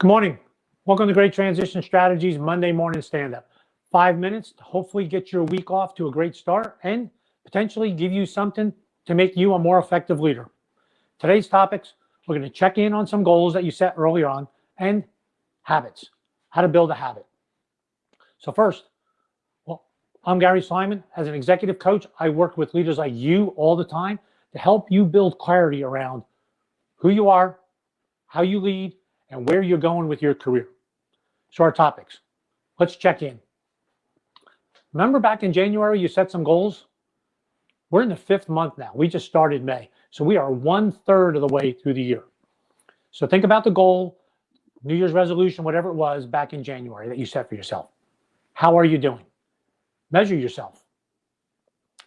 Good morning. Welcome to Great Transition Strategies Monday Morning Standup. 5 minutes to hopefully get your week off to a great start and potentially give you something to make you a more effective leader. Today's topics, we're going to check in on some goals that you set earlier on and habits, how to build a habit. So first, I'm Gary Simon. As an executive coach, I work with leaders like you all the time to help you build clarity around who you are, how you lead, and where you're going with your career. So our topics, let's check in. Remember back in January, you set some goals? We're in the 5th month now. We just started May. So we are 1/3 of the way through the year. So think about the goal, New Year's resolution, whatever it was back in January that you set for yourself. How are you doing? Measure yourself.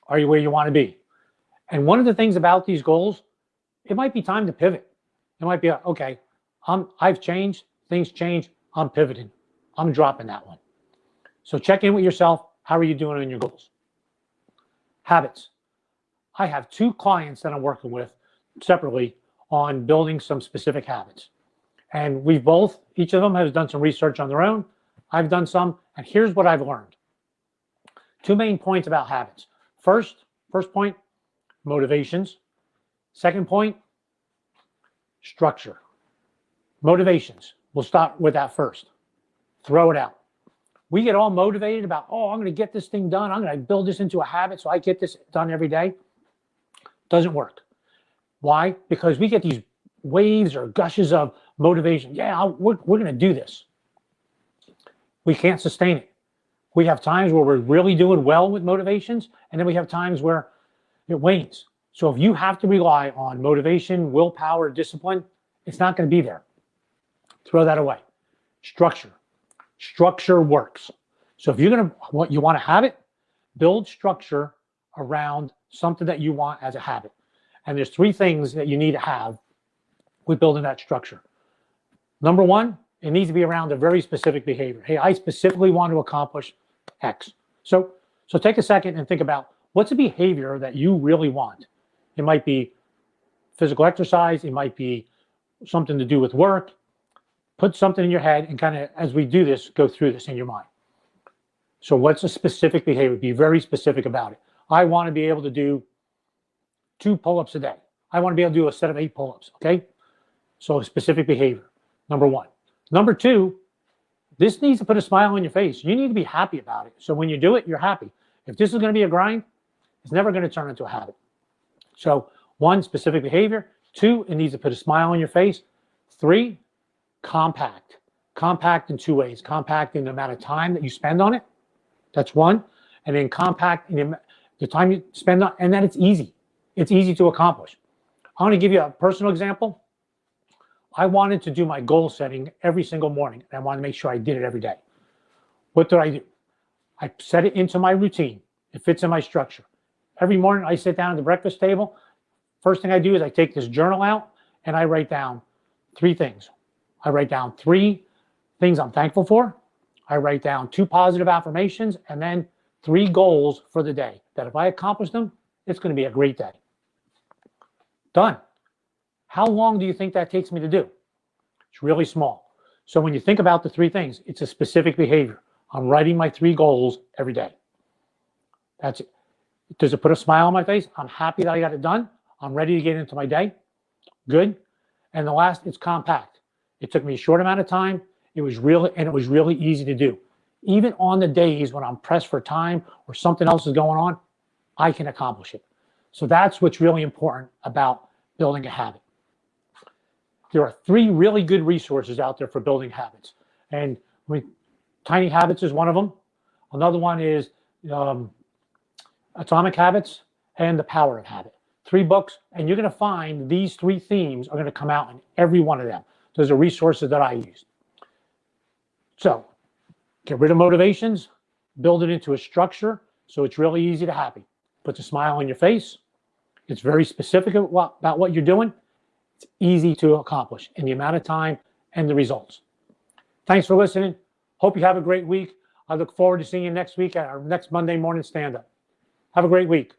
Are you where you want to be? And one of the things about these goals, it might be time to pivot. It might be, okay, I've changed, things change, I'm pivoting. I'm dropping that one. So check in with yourself. How are you doing on your goals? Habits. I have 2 clients that I'm working with separately on building some specific habits. And each of them has done some research on their own. I've done some, and here's what I've learned. 2 main points about habits. First point, motivations. Second point, structure. Motivations. We'll start with that first. Throw it out. We get all motivated about, I'm going to get this thing done. I'm going to build this into a habit so I get this done every day. Doesn't work. Why? Because we get these waves or gushes of motivation. Yeah, we're going to do this. We can't sustain it. We have times where we're really doing well with motivations, and then we have times where it wanes. So if you have to rely on motivation, willpower, discipline, it's not going to be there. Throw that away. Structure. Structure works. So if you want to have it, build structure around something that you want as a habit. And there's 3 things that you need to have with building that structure. Number 1, it needs to be around a very specific behavior. Hey, I specifically want to accomplish X. So take a second and think about what's a behavior that you really want. It might be physical exercise. It might be something to do with work. Put something in your head and kind of, as we do this, go through this in your mind. So what's a specific behavior? Be very specific about it. I want to be able to do 2 pull-ups a day. I want to be able to do a set of 8 pull-ups, okay? So a specific behavior, number 1. Number 2, this needs to put a smile on your face. You need to be happy about it. So when you do it, you're happy. If this is going to be a grind, it's never going to turn into a habit. So 1, specific behavior. 2, it needs to put a smile on your face. 3, compact. Compact in 2 ways. Compact in the amount of time that you spend on it. That's 1. And then compact in the time you spend on it, and then it's easy. It's easy to accomplish. I want to give you a personal example. I wanted to do my goal setting every single morning, and I wanted to make sure I did it every day. What did I do? I set it into my routine. It fits in my structure. Every morning I sit down at the breakfast table. First thing I do is I take this journal out and I write down 3 things. I write down 3 things I'm thankful for. I write down 2 positive affirmations and then 3 goals for the day that if I accomplish them, it's going to be a great day. Done. How long do you think that takes me to do? It's really small. So when you think about the 3 things, it's a specific behavior. I'm writing my 3 goals every day. That's it. Does it put a smile on my face? I'm happy that I got it done. I'm ready to get into my day. Good. And the last, it's compact. It took me a short amount of time. It was really easy to do. Even on the days when I'm pressed for time or something else is going on, I can accomplish it. So that's what's really important about building a habit. There are 3 really good resources out there for building habits. And Tiny Habits is one of them. Another one is Atomic Habits and The Power of Habit. 3 books, and you're going to find these 3 themes are going to come out in every one of them. Those are resources that I use. So get rid of motivations, build it into a structure so it's really easy to happy. Puts a smile on your face. It's very specific about what you're doing. It's easy to accomplish in the amount of time and the results. Thanks for listening. Hope you have a great week. I look forward to seeing you next week at our next Monday Morning Stand-Up. Have a great week.